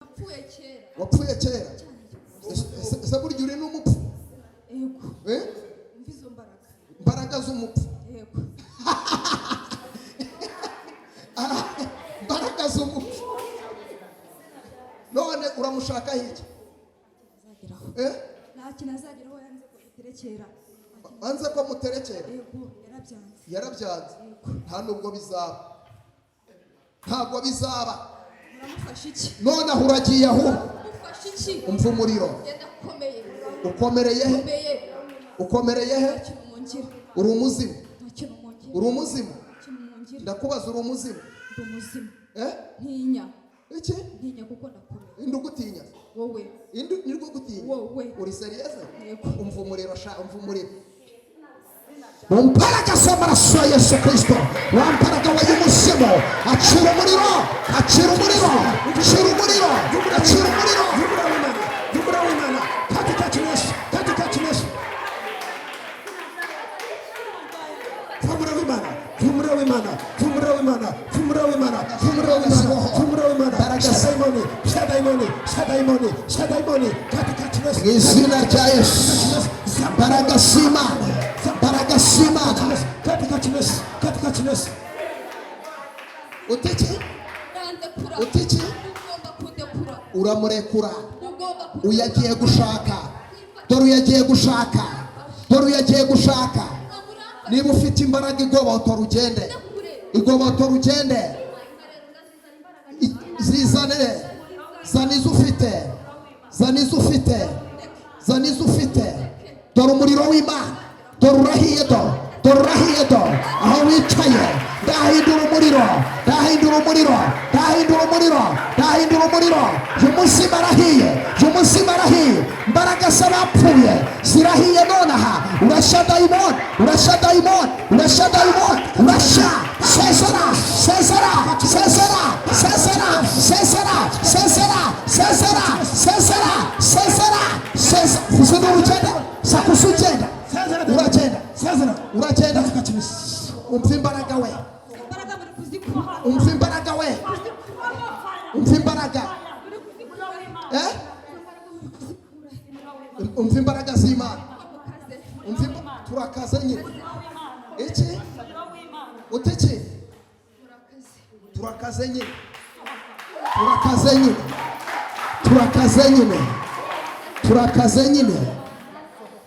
wapfuye kera ese burya uri n'umupfu yego mvizo imbaraga z'umupfu yego imbaraga z'umupfu none uramushaka iki nta kintu azageraho yanze ko muterekera anze ko muterekera yego yarabyanze nta nubwo bizaba ntabwo bizaba muramufasha iki none aho uragiye aho mufasha iki umva umuriro ukomereye he ukomereye he uri umuzimu uri umuzimu ndakubaza uri umuzimu ntinya iki ntinya kuko ndakomeye indugutinya wowe indugutinya wowe uri seriyeuse yego umva umuriro umva umuriro Umparaga z'amaraso ya Yesu Kristo wamparaga wayumuzimu acira umuriro acira umuriro acira umuriro acira umuriro yumura w'Imana katika Yesu yumura w'Imana yumura w'Imana yumura w'Imana yumura w'Imana yumura w'Imana yumura w'Imana baraga shadaimoni katika Yesu izina rya Yesu baraga simana katika Yesu utiki uramurekura uyagiye gushaka niba ufite imbaraga igobotora ugende zizanire zanizo ufite dore umuriro w'Imana dore urahiye do aho wicaye ndahindura umuriro y'umuzimu arahiye imbaraga z'abapfuye zirahiye nonaha urashya dayimoni sezera vuze n'urugenda sakusa uragenda umva imbaraga we umva imbaraga z'Imana turakaze nyine iki utiki turakaze nyine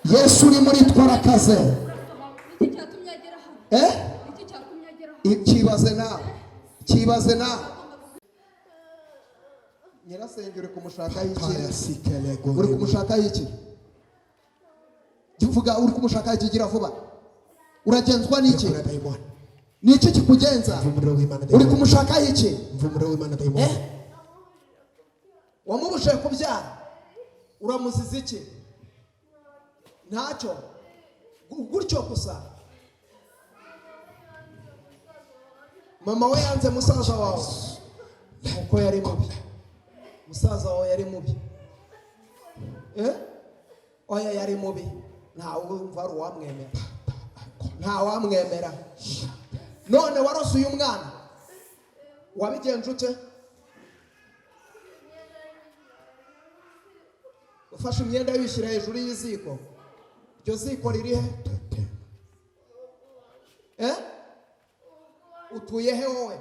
Yesu uri muri twarakaze kibaze nawe nyirasenge uri kumushaka iki vuga uri kumushaka iki gira vuba uragenzwa n'iki niki kikugenza uri kumushaka iki wamubuje kubyara uramuziza iki ntacyo gutyo gusa mama we yanze musaza wawe uko yari mubi musaza wawe yari mubi oya yari mubi ntawe umva ari uwamwemera none warose uyu mwana wabigenje ute ufashe imyenda yishyira hejuru y'iziko iryo ziko riri he utuye he wowe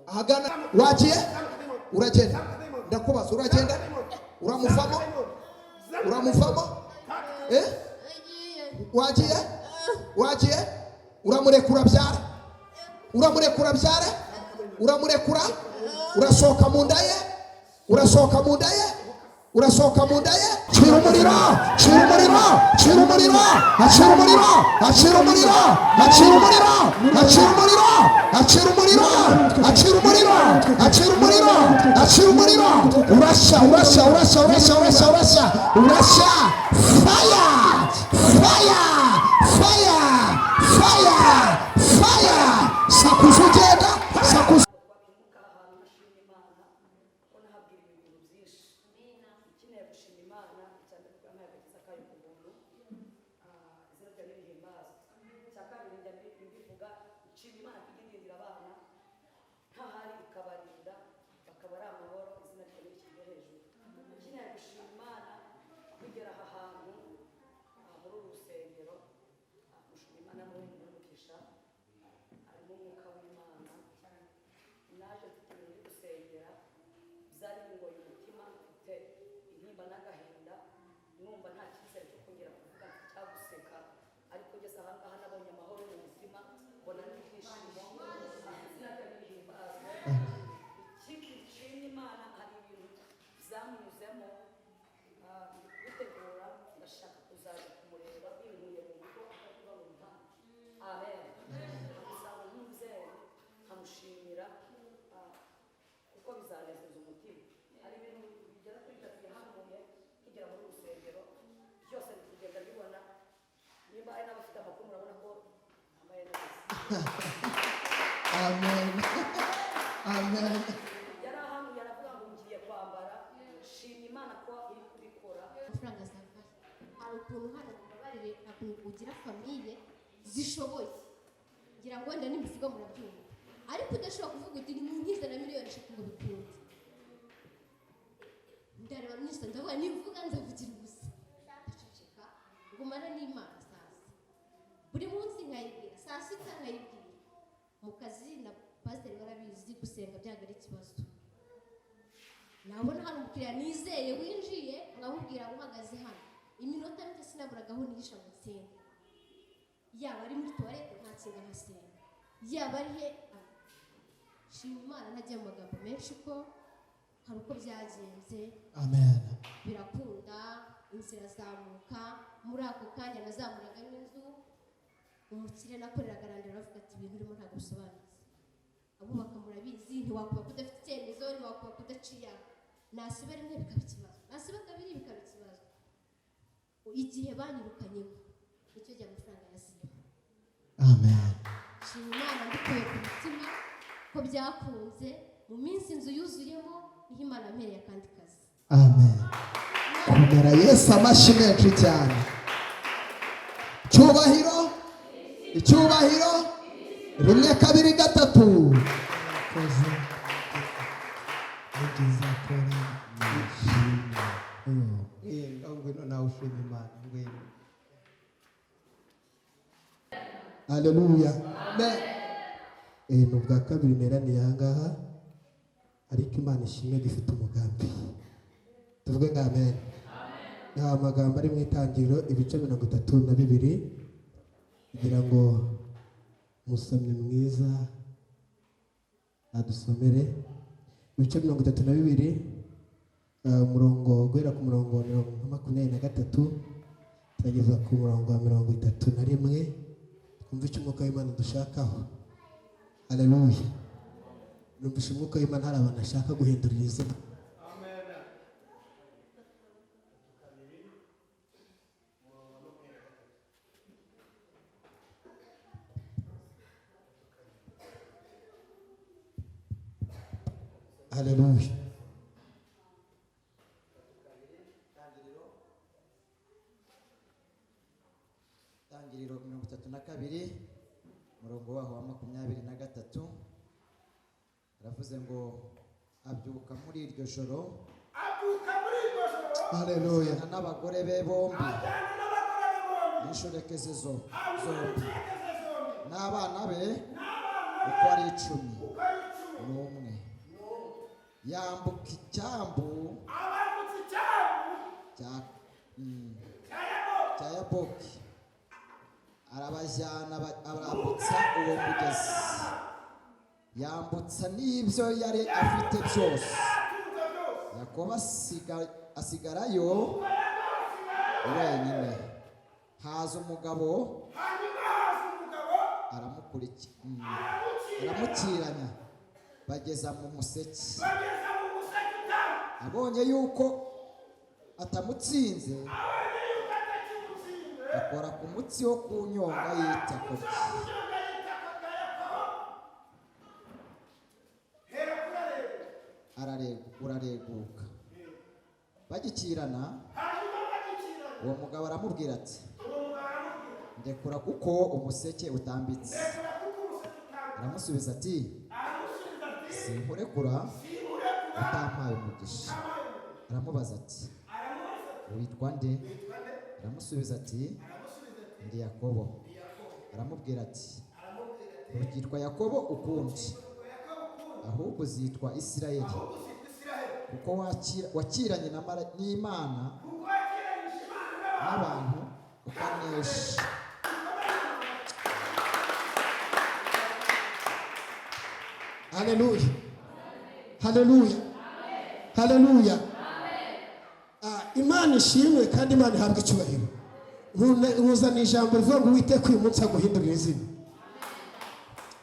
ahagana wagiye uragenda ndakubaza uragenda uramuvamo wagiye uramurekura byare urasohoka mu nda ye cira umuriro urashya fire sakuza ugenda sakuza Imana zari bingoye umutima mfite intimba n'agahinda numva nta cyizere cyo kongera kuvuga cyaguseka ariko ngeze aha ngaha nabonye amahoro mu mutima mbona n'ibyishimo izina ryawe rihimbazwe ikindi nshimye Imana hari ibintu zamunyuzemo gutegura ndashaka kuzaza kumureba binkuye mu rugo akavuga ngo nta amen nkamusanga nk'umubyeyi nkamushimira kuko bizanezeza umutima hari ibintu bigera kuri bitatu yahanuye kigera muri urusengero byose bikugenda bibona nimba hari n'abafite amakuru murabona ko ambaye neza amen amen yari ahanuye aravuga ngo ngiye kwambara shima Imana ko iri kubikora amafaranga azava hari ukuntu hano mubabarire ntabwo ugira famiye zishoboye ngira ngo wenda n'imivugo murabyumva ariko udashobora kuvuga uti ni munkize na miliyoni 3 ngo bikunde ndareba nisa ndavuga nivuga nzavugira ubusa ndaceceka ngumana n'Imana sasa buri munsi nkayibwira saa sita nkayibwira mu kazi na pasiteri barabizi gusenga byaga ari ikibazo nabona hano umukiriya nizeye winjiye nkamubwira ngo uhagaze hano iminota mike sinaburagaho nihisha mu nsenga yaba ari muri tuwarete ntatsinda nkasenga yaba ari he shima Imana ntajya mu magambo menshi ko hari uko byagenze amen birakunda inzira zamuka muri ako kanya nazamuraga n'inzu umukire nakoreraga arandira aravuga ati ibintu urimo ntabwo bisobanutse abubaka murabizi ntiwakuba kudafite icyemezo ntiwakuba kudaciya nasiba rimwe bikaba ikibazo nasiba kabiri bikaba ikibazo igihe banyirukanyemo nicyo gihe amafaranga yaziye amen shima Imana mbikuye ku mutima ko byakunze mu minsi inzu yuzuyemo niho Imana ampereye akandi kazi amen kumera Yesu amashyi menshi cyane cyubahiro icyubahiro rimwe kabiri gatatu koze ugize akora nishimye ngwino nawe ushima Imana ngwino haleluya amen ni ubwa kabiri neraniye aha ngaha ariko Imana ishimwe gifite umugambi tuvuge ngo amen ni amagambo ari mu itangiriro ibice 32 kugira ngo umusomyi mwiza adusomere ibice 32 umurongo guhera ku murongo wa 23 turageza ku murongo wa 31 twumve icyo umwuka w'Imana dushakaho haleluya numvise umwuka w'Imana hari abantu ashaka guhindurira izina haleluya Tangiriro 32 umurongo waho wa 23 aravuze ngo abyuka muri iryo joro haleluya n'abagore be bombi n'inshoreke zombi n'abana be uko ari 11 yambuka icyambu cya Yaboki arabajyana arambutsa uwo mugezi yambutsa n'ibyo yari afite byose Yakobo asigarayo wenyine haza umugabo aramukiranya bageza mu museke abonye yuko atamutsinze akora ku mutsi wo ku nyonga y'itako rye urareguka bagikirana uwo mugabo aramubwira ati ndekura kuko umuseke utambitse aramusubiza ati sinkurekura utampaye umugisha aramubaza ati witwa nde aramusubiza ati ndi Yakobo aramubwira ati ntugitwa Yakobo ukundi ahubwo uzitwa Isirayeli kuko wakiranye n'Imana n'abantu ukanesha. Haleluya, haleluya, haleluya. Imana ishimwe kandi Imana ihabwa icyubahiro. Nkuzana ijambo rivuga ngo Uwiteka uyu munsi aguhindurira izina.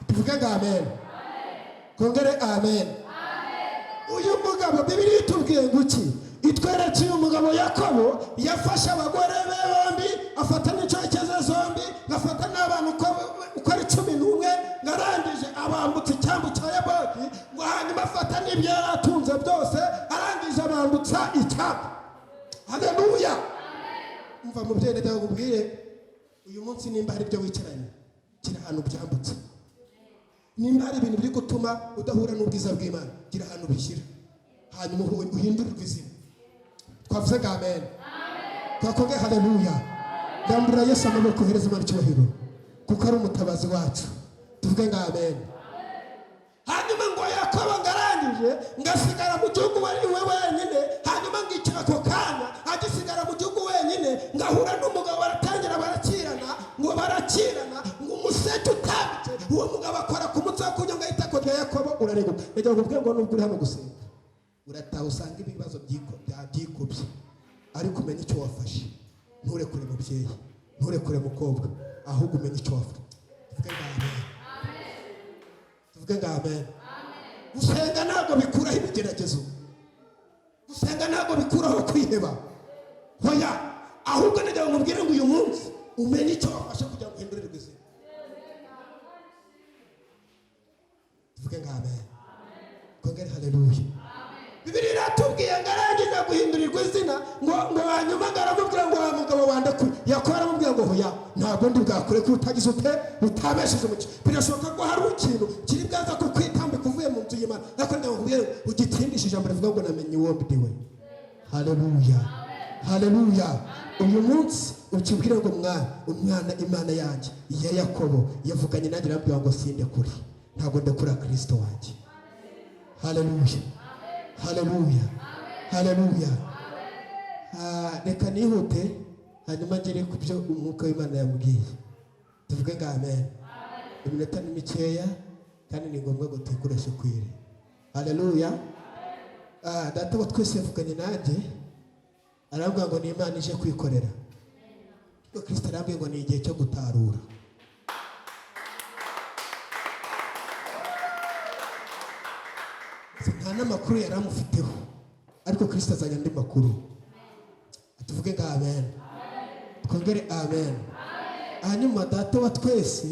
Tuvuge ngo amen. Kongere amen. Uyu mugabo Bibiliya itubwiye ngo iki? Itweretse uyu mugabo Yakobo yafashe abagore be bombi, afata n'inshokeze zombi, ngafata n'abantu uko ari 11, ngarangije abambutse icyambu cya Yaboki, ngo hanyuma afata n'ibyo yari atunze byose, arangije abambutsa icyambu. Haleluya. Umva mubyeyi, ndagira ngo ubwire uyu munsi nimba hari ibyo wicaranye gira ahantu byambutse. Nimba hari ibintu biri gutuma udahura n'ubwiza bw'Imana, gira ahantu bishyira, hanyuma uhindurirwe izina. Twavuze ngo amen. Twakoge haleluya. Ndambura Yesu amaboko, hereza Imana icyubahiro kuko ari umutabazi wacu. Tuvuge ngo amen. Hanyuma ngo Yakobo ngarangije ngasigara mu gihugu we wenyine, hanyuma ngicara ako kanya agisigara mu gihugu wenyine, ngahura n'umugabo baratangira barakirana, ngo barakirana ngo umuseke utambitse, uwo mugabo akora ku mutsi wo kunyonga itako rya Yakobo urareguka. Ndagira ngo ubwe ngo nubwo uri hano gusenga urataha usanga ibibazo byikubye, ariko umenye icyo wafashe. Nturekure mubyeyi, nturekure mukobwa, ahubwo umenye icyo wafashe. Tuvuge ngo amen. Tuvuge ngo amen. Gusenga ntabwo bikuraho ibigeragezo, gusenga ntabwo bikuraho kwiheba, hoya, ahubwo ndagira ngo mubwire ngo uyu munsi umenye icyo wafashe kugira ngo uhindurirwe izina. Tuvuge ngo amen. Kongere haleluya. Bibiliya iratubwiye ngo arangije guhindurirwa izina, ngo hanyuma ngaramubwira ngo wa mugabo wandekuye. Yakobo aramubwira ngo hoya, ntabwo ndi bwakure ko utagize ute utabesheje umucyo. Birashoboka ko hari ikintu kiri bwaza kukwitambika uvuye mu nzu y'Imana, ariko ndagira ngo ubwire ugitsindishe ijambo rivuga ngo namenye uwo ndiwe. Haleluya, haleluya. Uyu munsi ukibwira ngo umwana Imana yanjye ya Yakobo yavuganye nanjye, arambwira ngo sindekure, ntabwo ndekura Kristo wanjye. Haleluya, haleluya, haleluya. Reka nihute hanyuma ngere ku byo umwuka w'Imana yambwiye. Tuvuge ngo amen. Iminota ni mikeya kandi ni ngombwa ngo tuyikoreshe kwire. Haleluya. Data wa twese yavuganye nanjye, arambwira ngo ni Imana ije kwikorera. Kuko Kristo arambwira ngo ni igihe cyo gutarura. Nta n'amakuru yari amufiteho, ariko Kristo azanye andi makuru. Tuvuge ngo amen. Twongere amen. Hanyuma data wa twese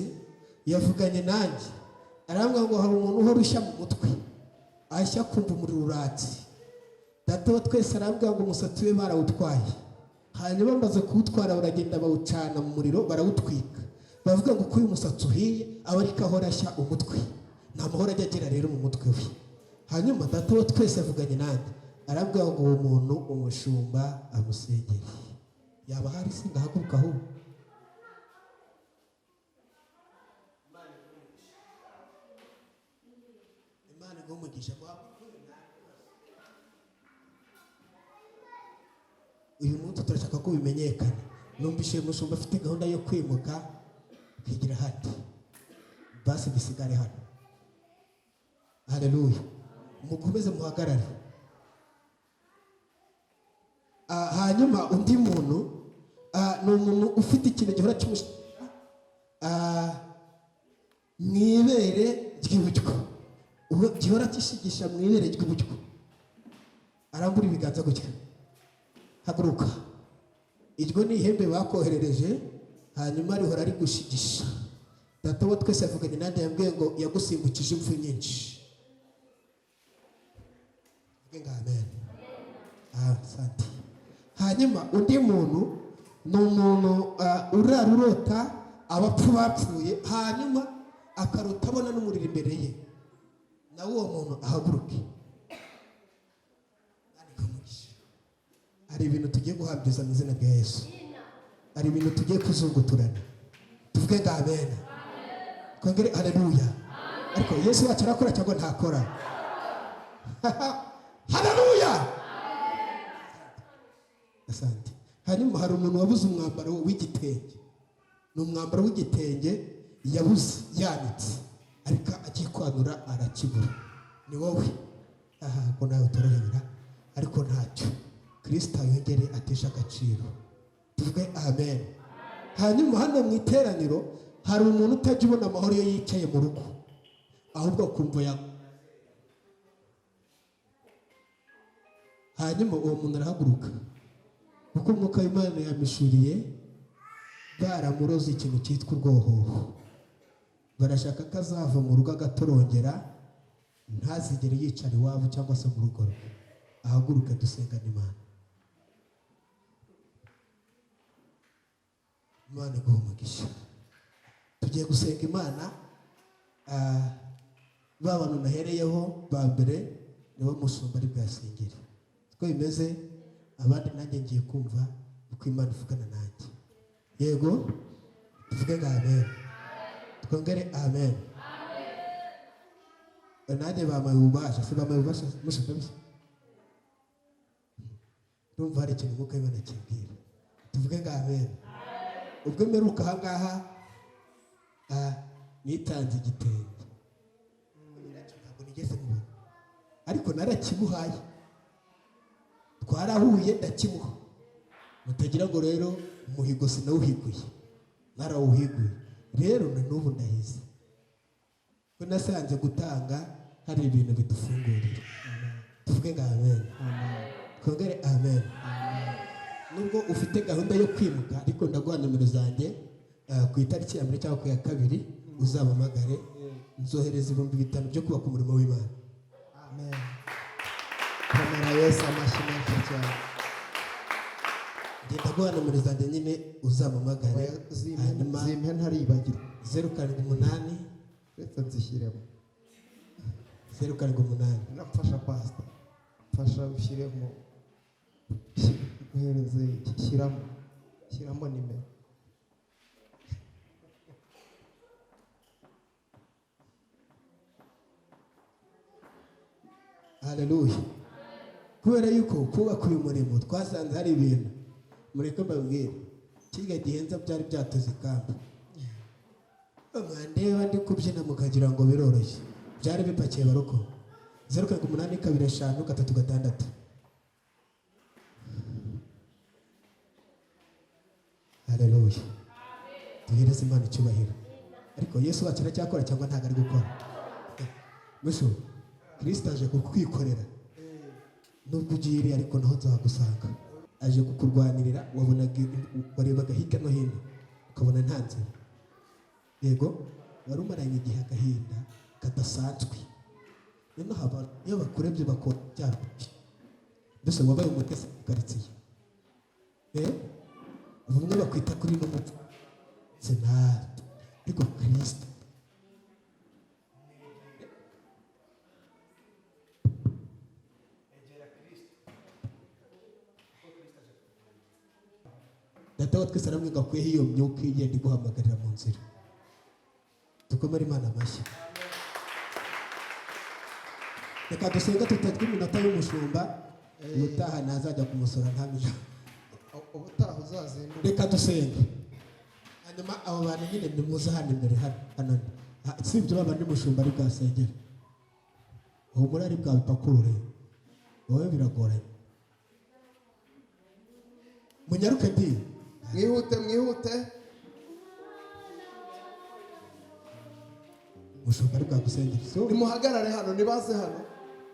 yavuganye nanjye, arambwira ngo hari umuntu uhora ushya mu mutwe, ashya kumva umuriro uratse. Data wa twese arambwira ngo umusatsi we barawutwaye, hanyuma bamaze kuwutwara baragenda bawucana mu muriro barawutwika. Bavuga ngo uko uyu musatsi uhiye aba ariko ahora ashya umutwe, nta mahoro ajya agira rero mu mutwe we. Hanyuma data wa twese yavuganye nanjye, arambwira ngo uwo muntu umushumba amusengere. Yaba hari se ngahaguruka aho? Imana igumugisha. Uyu munsi turashaka ko bimenyekana. Numvise umushumba afite gahunda yo kwimuka kwigira hati, basi bisigare hano. Haleluya. Mukomeze muhagarare. Hanyuma undi muntu ni umuntu ufite ikintu gihora cy'umushyi mwibere ry'iburyo, gihora kishigisha mwibere ry'iburyo. Arambura ibiganza gutya, haguruka. Iryo ni ihembe bakoherereje, hanyuma rihora ari gushigisha. Data wa twese yavuganye nanjye, yambwiye ngo yagusimbukije impfu nyinshi. Amen. Asante. Hanyuma undi muntu ni umuntu urarurota abapfu bapfuye, hanyuma akarota abona n'umuriro imbere ye. Nawe uwo muntu ahaguruke. Hari ibintu tugiye guhabwiza mu izina rya Yesu, hari ibintu tugiye kuzunguturana. Tuvuge ngo amen. Kongere haleluya. Ariko Yesu wacu arakora cyangwa ntakora? Haleluya. hanyuma hari umuntu wabuze umwambaro w'igitenge, ni umwambaro w'igitenge yabuze yanitse, ariko agiye kwanura arakibura. Ni wowe ko nawe utorohera, ariko ntacyo, Kristo yongere atesha agaciro. Tuvuge amen. Hanyuma hano mu iteraniro hari umuntu utajya ubona amahoro iyo yicaye mu rugo, ahubwo akumva hanyuma uwo muntu arahaguruka, kuko umwuka w'Imana yamishuriye, baramuroze ikintu cyitwa urwohoho. Barashaka ko azava mu rugo agatorongera, ntazigere yicara iwabo cyangwa se mu rugo rwe. Ahaguruke dusengane Imana. Imana iguhe umugisha. Tugiye gusenga Imana. Ba bantu nahereyeho ba mbere nibo mushumba ari bwasengere. Ko bimeze, abandi nanjye ngiye kumva uko Imana ivugana nanjye. Yego, tuvuge ngo amen. Twongere amen. Nanjye bamaye ububasha, si bamaye ububasha mushaka bise. Ndumva hari ikintu umwuka w'Imana kimbwira. Tuvuge ngo amen. Ubwo mperuka aha ngaha nitanze igitenge, ntabwo nigeze mubona, ariko narakimuhaye, twarahuye ndakimuha. Mutagira ngo rero umuhigo sinawuhiguye, narawuhiguye. Rero na n'ubu ndahize ko nasanze gutanga hari ibintu bidufungurira. Tuvuge ngo amen. Twongere amen. Nubwo ufite gahunda yo kwimuka, ariko ndaguha nomero zanjye, ku itariki ya mbere cyangwa ku ya kabiri uzabamagare, nzohereza 5,000 byo kubaka umurimo w'Imana. Amen. Kamera Yesu amashyi menshi cyane. Ngenda guha nomero zanjye nyine uzamamagare. Zimpe ntaribagirwa. 078 Reka nzishyiremo. 078 Nafasha pastor. Fasha ushyiremo. Uhereze shyiramo nimero. Haleluya. Kubera yuko kubaka uyu murimo twasanze hari ibintu mureke mbabwire, kiga gihenza byari byateze ikamba. Mwandeba ndi kubyina mukagira ngo biroroshye, byari bipakiye baroko. 08253 Haleluya. Duhereze Imana icyubahiro. Ariko Yesu wacu aracyakora cyangwa ntabwo ari gukora? Musho, Kristo aje kukwikorera. Nubwo ugiye ariko naho nzagusanga. Aje kukurwanirira, warebaga hirya no hino ukabona nta nzira. Yego, wari umaranye igihe agahinda kadasanzwe. Noneho abantu iyo bakurebye bakora cyane. Mbese wabaye umutesi karitsiye. Bamwe bakwita kuri no mupfu. Senati. Ariko Kristo Data wa twese aramwiga kweho iyo myuka igenda iguhamagarira mu nzira. Dukomere Imana amashyi. Reka dusenga tutatwe iminota y'umushumba, ubutaha nazajya kumusora ntamija. Ubutaha uzazinduka. Reka dusenge. Hanyuma abo bantu nyine nimuze hano imbere hano. Si ibyo baba ndi mushumba ari bwasengera. Ubu muri ari bwawe pakurure. Wowe biragoranye. Munyaruke ndi. Mwihute. Mushumba ari bwagusengera. So nimuhagarare hano, nibaze hano.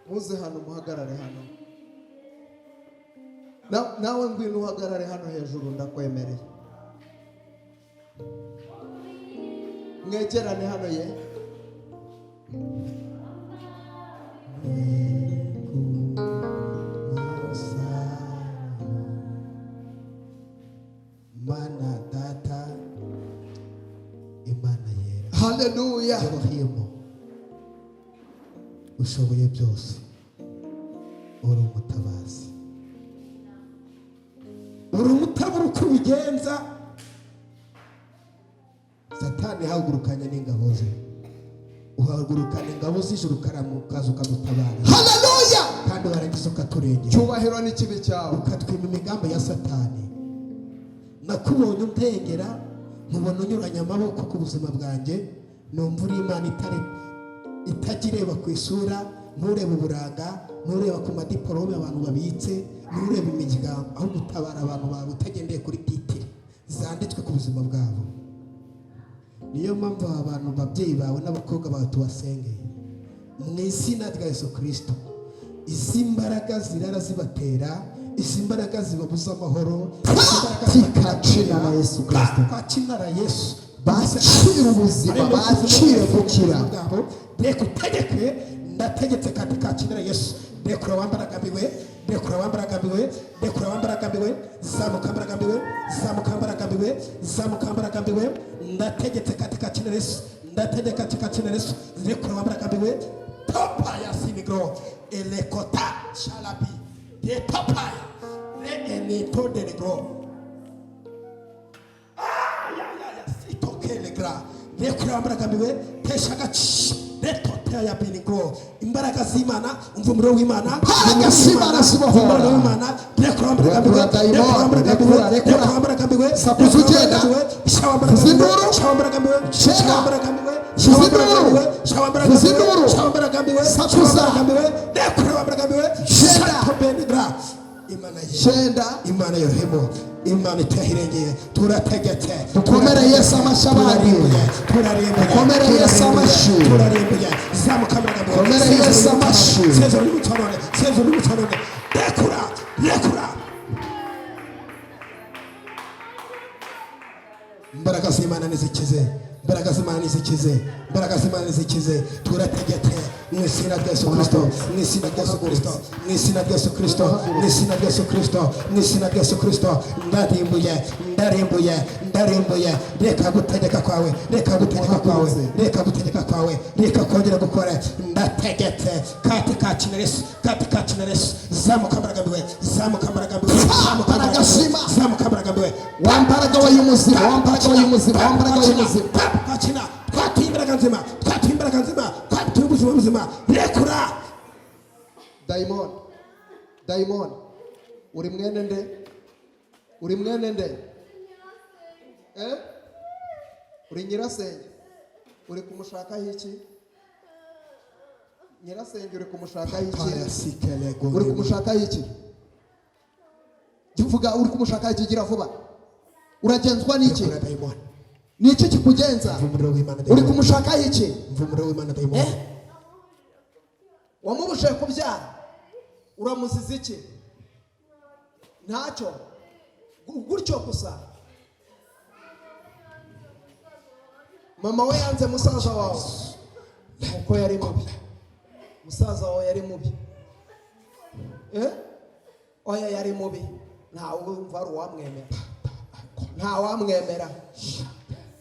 Muze hano muhagarare hano. Nawe ngwino uhagarare hano hejuru ndakwemereye. Mwegerane hano ye. Mana data Imana yera. Hallelujah. Elohim ushoboye byose, uri umutabazi, uri umutabura uko ubigenza. Satani hagurukanye n'ingabo ze, uhagurukana ingabo z'ijuru ukaramukaza ukadutabara. Hallelujah. Kandi warangiza ukaturengera. Cyubahiro n'ikibi cyawe, ukatwima imigambi ya Satani. nakubonye umpengera, nkubona unyuranya amaboko ku buzima bwanjye, numva uri Imana itakireba ku isura, ntureba uburanga, ntureba ku madiporome abantu babitse, ntureba imiryango, aho gutabara abantu bawe utagendeye kuri titire zanditswe ku buzima bwabo. Niyo mpamvu abantu babyeyi bawe n'abakobwa bawe tubasengeye mu izina rya Yesu Kristo. Izi mbaraga zirara zibatera, izi mbaraga zibabuza amahoro, tikacina na Yesu Kristo, kwakina na Yesu bacira ubuzima, bacira gukira. Reka utegeke, ndategetse kandi kakina na Yesu. Rekura wambaragamiwe, rekura wambaragamiwe, rekura wambaragamiwe, zamuka wambaragamiwe, zamuka wambaragamiwe, zamuka wambaragamiwe. Ndategetse kandi kakina na Yesu, ndategeka kandi kakina na Yesu. Rekura wambaragamiwe, topaya sinigro, elekota shalabi, de topaya, re eneto de negro. Sitoke legra, rekura wambaragamiwe, teshagachi. Ya binigo imbaraga z'Imana, umva umuriro w'Imana, imbaraga z'Imana zibohora, umuriro w'Imana, rekura mbaragambiwe, rekura mbaragambiwe, rekura mbaragambiwe, sapuza ugenda, shawambaragambiwe, shawambaragambiwe, shawambaragambiwe, shawambaragambiwe, shawambaragambiwe, shawambaragambiwe, shawambaragambiwe, rekura mbaragambiwe, shenda benigra. Imana yohemo, Imana itahirengeye, turategetse, dukomere Yesu amashabari, dukomere Yesu amashi, zamuka mbaragambiwe, dukomere Yesu amashi, sezo n'umutonone, sezo n'umutonone, rekura, rekura. Imbaraga z'Imana nizikize, imbaraga z'Imana nizikize, imbaraga z'Imana nizikize, turategetse mu izina rya Yesu Kristo, mu izina rya Yesu Kristo, mu izina rya Yesu Kristo, mu izina rya Yesu Kristo, mu izina rya Yesu Kristo. Ndarimbuye, ndarimbuye, ndarimbuye. Reka gutegeka kwawe, reka gutegeka kwawe, reka gutegeka kwawe, reka kongera gukora. Ndategetse kati kakina Yesu, kati kakina Yesu. Zamuka mbaragambiwe, zamuka mbaragambiwe, zamuka mbaragambiwe, zamuka mbaragambiwe. Wambaraga wayumuzima, wambaraga wayumuzima, wambaraga wayumuzima. Kakina, kwati imbaraga nzima, kwati imbaraga nzima, kwati ubuzima buzima. Rekura. Daimon, Daimon, uri mwene nde? Uri mwene nde? Uri nyirasenge? Uri kumushakaho iki? Nyirasenge uri kumushakaho iki? Uri kumushakaho iki? Vuga, uri kumushakaho iki? Gira vuba. Uragenzwa n'iki? Niki kikugenza? Uri kumushakaho iki? Wamubuje kubyara, uramuziza iki? Ntacyo, gutyo gusa. Mama we yanze musaza wawe uko yari mubi, musaza wawe yari mubi. Oya yari mubi, ntawe wumva ari uwamwemera, ntawamwemera.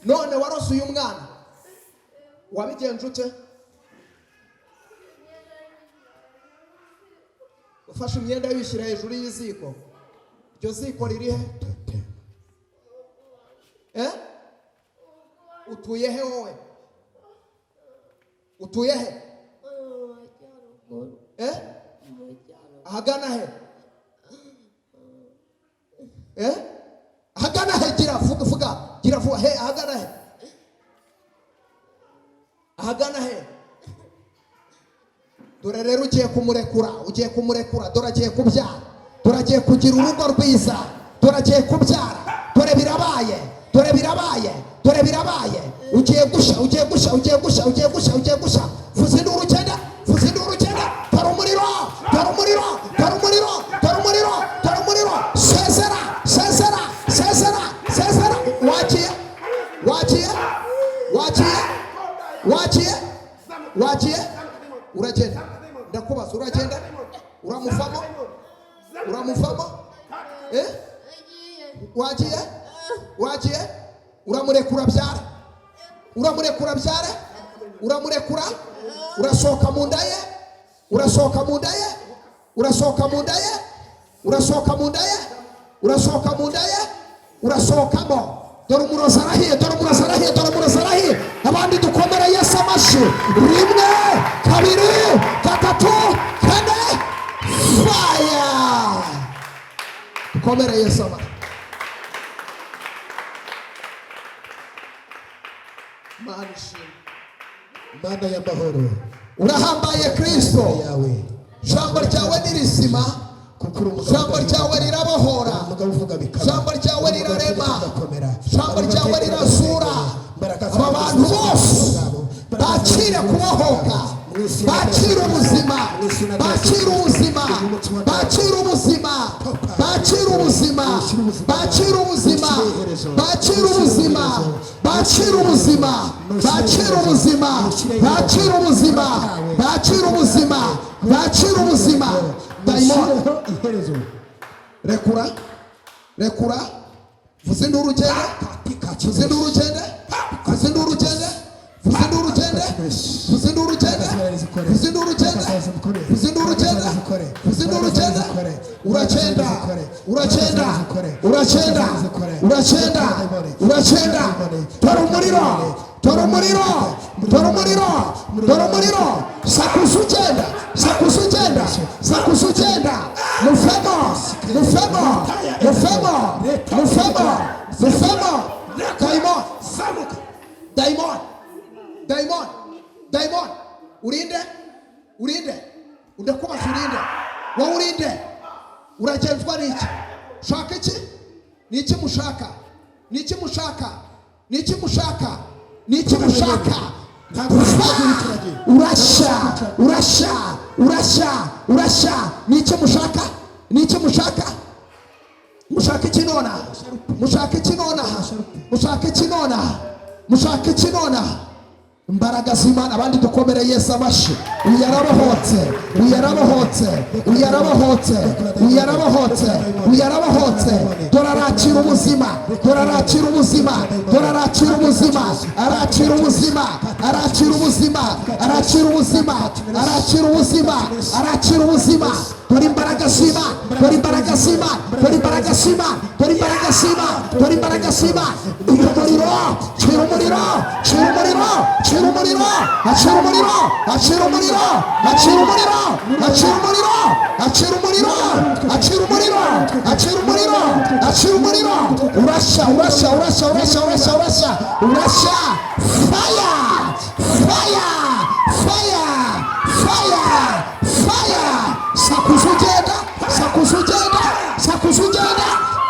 None warose uyu mwana, wabigenje ute? Ufashe imyenda yishyira hejuru y'iziko, iryo ziko riri he? Utuye he wowe? Utuye he? Ahagana he? Ahagana he? Gira vuga, gira vuga, he ahagana he? Ahagana he? Dore rero ugiye kumurekura, dore agiye kubyara, dore agiye kugira urugo rwiza, dore agiye kubyara, dore birabaye, dore birabaye, dore birabaye. Ugiye gusha, vuza induru ugenda, vuza induru ugenda. Dore umuriro, dore umuriro, dore umuriro, dore umuriro, dore umuriro. Sezera, sezera, sezera, sezera. Wagiye, wagiye, wagiye, wagiye, wagiye. Uragenda, ndakubaza, uragenda, uramuvamo, uramuvamo. Wagiye, wagiye, uramurekura byare, uramurekura byare, uramurekura, urasohoka mu nda ye, urasohoka mu nda ye, urasohoka mu nda ye, urasohoka mu nda ye, urasohoka mu nda ye, urasohokamo. Dore umurozi arahiye, dore umurozi arahiye, dore umurozi arahiye. Abandi dukomere Yesu amashi. Rimwe, kabiri, gatatu, kane, fire. Dukomere Yesu amashi. mana y'amahoro urahambaye Kristo. yawe Ijambo ryawe ni rizima, kuko uri umugabo ijambo ryawe rirabohora, umugabo uvuga bikaba ijambo ryawe rirarema, bigakomera ijambo ryawe rirazura. Aba bantu bose bakire kubohoka, bakire ubuzima, bakire ubuzima, bakire ubuzima, bakire ubuzima, bakire ubuzima, bakire ubuzima, bakire ubuzima, bakire ubuzima, bakire ubuzima, bakire ubuzima, bakire ubuzima. Dayimoni, iherezo rekura, rekura, vuza induru ugende, vuza induru ugende, vuza induru ugende, vuza induru ugende, vuza induru ugende, vuza induru ugende, vuza induru ugende, vuza induru ugende. Uragenda, uragenda, uragenda, uragenda, uragenda. Tora umuriro, tora umuriro, tora umuriro, tora umuriro. Sakuza ugenda, sakuza ugenda, sakuza ugenda. Muvemo, muvemo, muvemo, muvemo, muvemo. Daimon, zamuka daimon, daimon, daimon. Urinde, urinde, ndakubaza urinde. Wowe urinde, uragenzwa n'iki? Ushaka iki? N'iki mushaka? N'iki mushaka? N'iki mushaka? N'iki mushaka? Urasha, urasha, urasha, urasha. N'iki mushaka? N'iki mushaka? Mushaka iki nona? Mushaka iki nona? Mushaka iki nona? Mushaka iki nona? Imbaraga z'Imana. Abandi dukomere Yesu amashyi. Uyarabohotse, uyarabohotse, uyarabohotse, uyarabohotse, uyarabohotse. Dorarakira ubuzima, dorarakira ubuzima, dorarakira ubuzima, arakira ubuzima, arakira ubuzima, arakira ubuzima, arakira ubuzima, arakira ubuzima. Dore imbaraga z'Imana, dore imbaraga z'Imana, dore imbaraga z'Imana, dore imbaraga z'Imana, dore imbaraga z'Imana. Umuriro, cira umuriro, cira umuriro, cira umuriro, acira umuriro, acira umuriro, acira umuriro, acira umuriro, acira umuriro, acira umuriro, acira umuriro, acira umuriro. Urasha, urasha, urasha, urasha, urasha, urasha, urasha. Fire, fire, fire, fire, fire. Sakuza ugenda, sakuza ugenda, sakuza ugenda,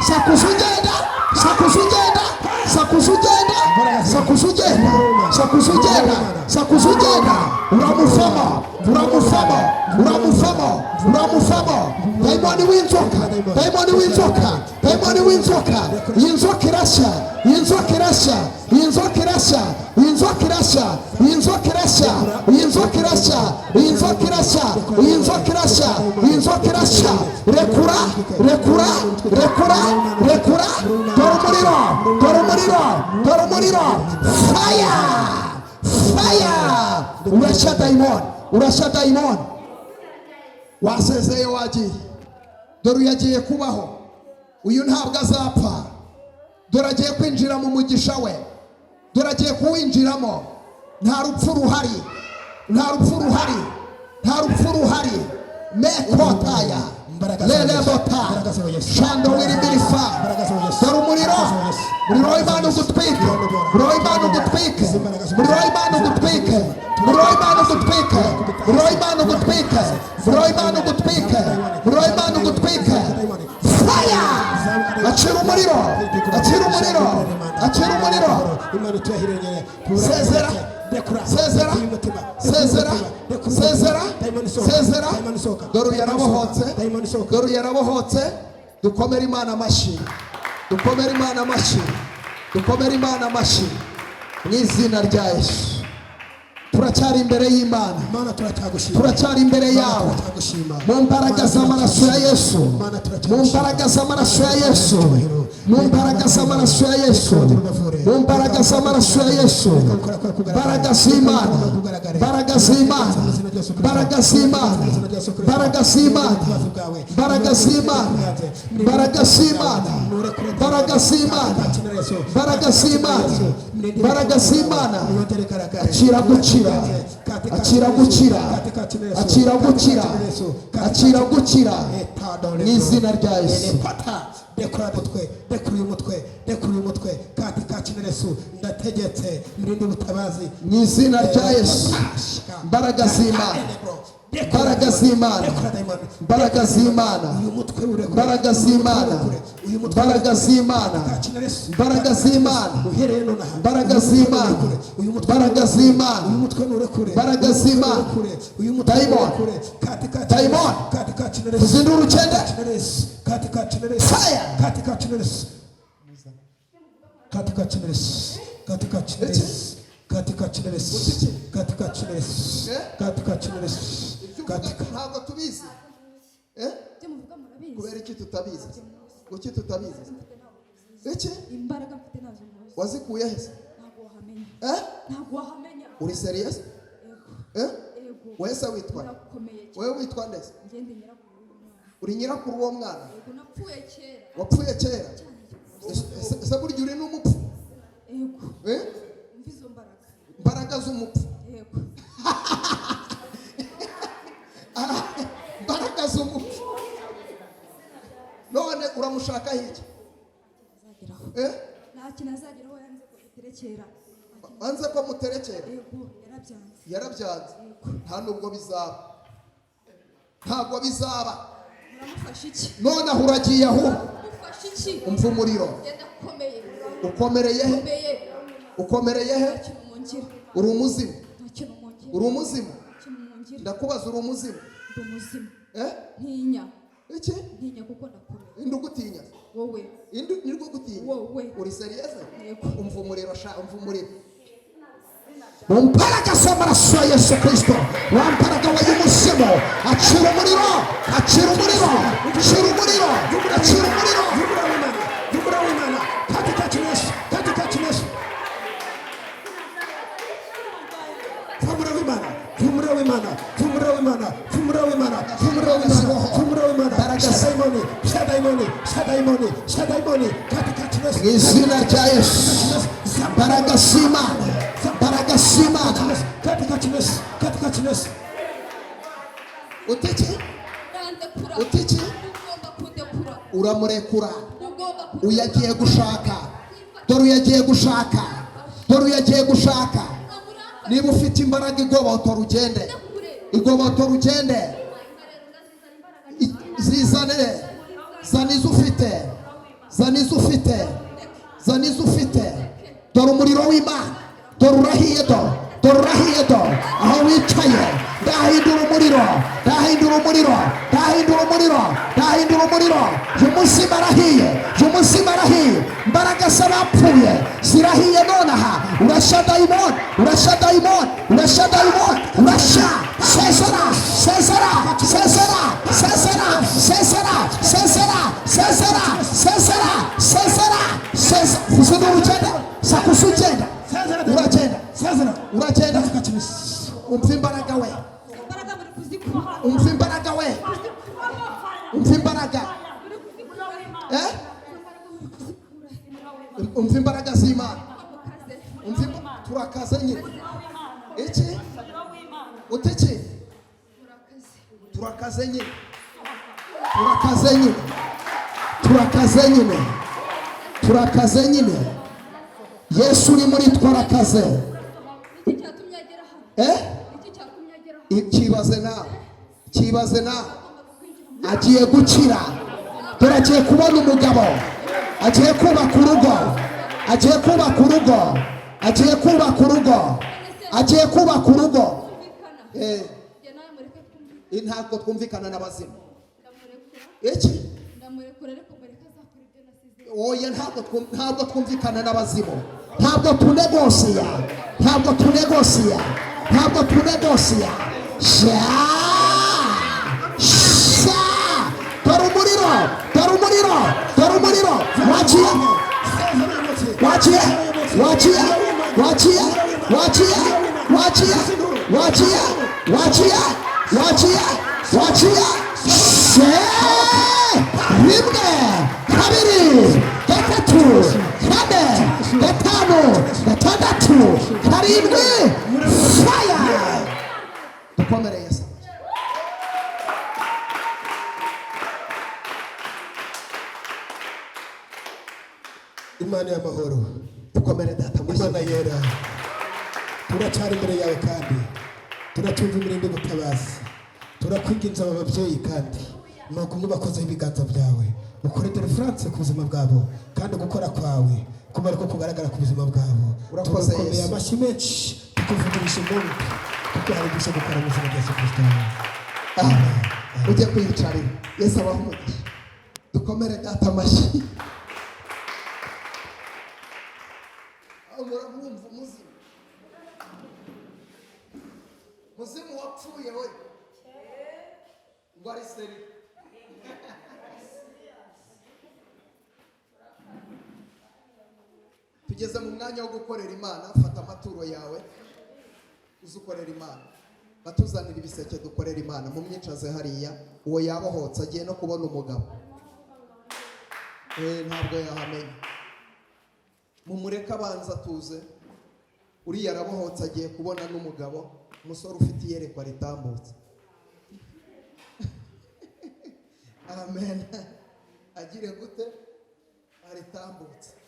sakuza ugenda, sakuza ugenda, sakuza ugenda, sakuza ugenda, sakuza ugenda, sakuza ugenda. Uramuvamo, uramuvamo, uramuvamo, uramuvamo. Daimoni w'inzoka, daimoni w'inzoka, daimoni w'inzoka. Iyi nzoka irashya, iyi nzoka irashya, iyi nzoka irashya, iyi nzoka irashya, iyi nzoka irashya, iyi nzoka irashya, iyi nzoka irashya, iyi nzoka irashya, iyi nzoka irashya. Rekura, rekura, rekura, rekura. Tora umuriro, tora umuriro, tora umuriro. Fire, fire. Urashya daimoni, urashya daimoni. Wasezeye wagiye. Dore uyu yagiye kubaho, uyu ntabwo azapfa. Dore agiye kwinjira mu mugisha we, dore agiye kuwinjiramo. Nta rupfu ruhari, nta rupfu ruhari, nta rupfu ruhari. Mekotaya lelebota shando wiribirifa. Dore umuriro, umuriro w'Imana ugutwike, umuriro w'Imana ugutwike, umuriro w'Imana ugutwike, umuriro w'Imana ugutwike, umuriro w'Imana ugutwike, umuriro w'Imana ugutwike, umuriro w'Imana ugutwike. Fire! Acira umuriro, acira umuriro, acira umuriro. Sezera, sezera, sezera, sezera, sezera. Dore yarabohotse, dore yarabohotse. Dukomere Imana amashyi, dukomere Imana amashyi, dukomere Imana amashyi mu izina rya Yesu. Turacyari imbere y'Imana, turacyari imbere yawe mu mbaraga z'amaraso ya Yesu, mu mbaraga z'amaraso ya Yesu, mu mbaraga z'amaraso ya Yesu, mu mbaraga z'amaraso ya Yesu. Mbaraga z'Imana, mbaraga z'Imana, mbaraga z'Imana, mbaraga z'Imana, mbaraga z'Imana, mbaraga z'Imana, mbaraga z'Imana, mbaraga z'Imana, mbaraga z'Imana. Akira gukira, akira gukira, akira gukira, akira gukira mu izina rya Yesu. rekura umutwe, rekura uyu mutwe, rekura uyu mutwe, katika jina la Yesu ndategetse mrindi ubutabazi mu izina rya Yesu. Imbaraga z'Imana, imbaraga z'Imana, imbaraga z'Imana, imbaraga z'Imana, imbaraga z'Imana, imbaraga z'Imana, imbaraga z'Imana, imbaraga z'Imana, imbaraga z'Imana. Daimoni, daimoni, kuzindura urukende, fire, katika jina la Yesu, katika jina la Yesu, katika jina la Yesu, katika jina la Yesu, katika jina la Yesu, katika jina la Yesu, katika ntabwo tubizi. ibyo muvuga murabizi Kubera iki tutabizi? Kuki tutabizi? Iki imbaraga mfite nazo muzi wazikuye he? ntabwo wahamenya Ntabwo wahamenya uri serious? yego Wese witwa? urakomeye cyane Wewe witwa ndese? ngende nyirakuru w'umwana Uri nyirakuru w'uwo mwana? yego napfuye kera Wapfuye kera? Ese burya uri n'umupfu? yego umva izo mbaraga Imbaraga z'umupfu, yego imbaraga z'umupfu. None uramushaka iki? azageraho nta kintu azageraho yanze ko iterekera Anze ko muterekera? yego yarabyanze Yarabyanze. yego Nta nubwo bizaba, ntabwo bizaba. muramufasha iki None aho uragiye aho mufasha iki umva umuriro. genda akomeye Ukomereye he? akomeye Ukomereye he? nta kintu mungira Uri umuzimu? nta kintu mungira Uri umuzimu? nta kintu mungira Ndakubaza, uri umuzimu? ndi umuzima Eh? ntinya Iki? ntinya kuko ndakomeye Indi ugutinya? wowe Indi nirwo gutinya? wowe Uri serious? yego Umva umuriro sha, umva umuriro. mu mbaraga z'amaraso ya Yesu Kristo, wa mbaraga w'umuzimu, acira umuriro, acira umuriro, acira umuriro, acira umuriro, yumura w'Imana, katika jina la Yesu, katika jina la Yesu, yumura w'Imana, yumura w'Imana, yumura w'Imana, yumura w'Imana, yumura w'Imana, yumura w'Imana, shadaimoni, shadaimoni, shadaimoni, shadaimoni, katika jina la Yesu, Mu izina rya Yesu. Imbaraga z'Imana, imbaraga z'Imana. katika jina la Yesu, katika jina la Yesu. Utiki? urandekura Utiki? ugomba kundekura Uramurekura. ugomba Uyagiye gushaka. Dore uyagiye gushaka. Dore uyagiye gushaka. Niba ufite imbaraga igobotora ugende. Igobotora ugende. Zizane. Zana izo ufite. Zana izo ufite. Zana izo ufite. Dore umuriro w'Imana. Dore urahiye do. Dore urahiye do. Aho wicaye. Ndahindura umuriro. Ndahindura umuriro. Ndahindura umuriro. Ndahindura umuriro. Uyu munsi barahiye. Uyu munsi barahiye. Imbaraga z'abapfuye zirahiye nonaha. Urasha dayimoni. Urasha dayimoni. Urasha dayimoni. Urasha. Sezera. Sezera. Sezera. Sezera. Sezera. Sezera. Sezera. Sezera. Sezera. Sezera. Uzana urugendo. Sakusa ugenda. Uragenda. Uragenda. Umva imbaraga we. imbaraga muri kuzikura Umva imbaraga we. Umva imbaraga. Umva imbaraga z'Imana. Umva turakaze nyine. Iki? Utiki? Turakaze nyine. Turakaze nyine. Turakaze nyine. Turakaze nyine. Yesu uri muri twarakaze. iki cyatumye agera hano iki cyatumye agera hano Kibaze nawe. Kibaze nawe. Agiye gukira. Dore agiye kubona umugabo. Agiye kubaka urugo. Agiye kubaka urugo. Agiye kubaka urugo. Agiye kubaka urugo. njye nawe mureke twumvikane Ntabwo twumvikana n'abazimu. ndamurekura Iki? ndamurekura ariko mureke azakora ibyo nasize Oya, ntabwo twumvikana n'abazimu. Ntabwo tunegosiya. Ntabwo tunegosiya. Ntabwo tunegosiya. Sha! Sha! Dore umuriro. Dore umuriro. Dore umuriro. Wagiye. Wagiye. Wagiye. Wagiye. Wagiye. Wagiye. Wagiye. Wagiye. Wagiye. Wagiye. Sha! Rimwe. Kabiri. Gatatu. Kane. Gatanu. Gatandatu. Karindwi. Fire. Dukomereye se. Imana y'amahoro, dukomere data mu Imana yera, turacyari imbere yawe kandi turacyumva imirindi y'ubutabazi, turakwinginze aba babyeyi kandi ni ukumwe bakozeho ibiganza byawe ukore deliverance ku buzima bwabo kandi gukora kwawe kumara ko kugaragara ku buzima bwabo. Urakoze Tugukomeye Yesu. amashyi menshi tukuvugisha impundu kuko hari gusa gukora mu izina rya Yesu Kristo. ujye kwiyicarira. Yesu abaho umugisha. Dukomere data amashyi. Muramwumva umuzimu, muzimu wapfuye we ngo ari seri. Tugeze mu mwanya wo gukorera Imana. Fata amaturo yawe uze ukorera Imana. Batuzanira ibiseke dukorera Imana. Mu myicaze hariya uwo yabohotse agiye no kubona umugabo. Ntabwo yahamenya. Mumureke abanza tuze. Uriya arabohotse agiye kubona n'umugabo. Umusore ufite iyerekwa ritambutse. Amen. Agire gute? Aritambutse.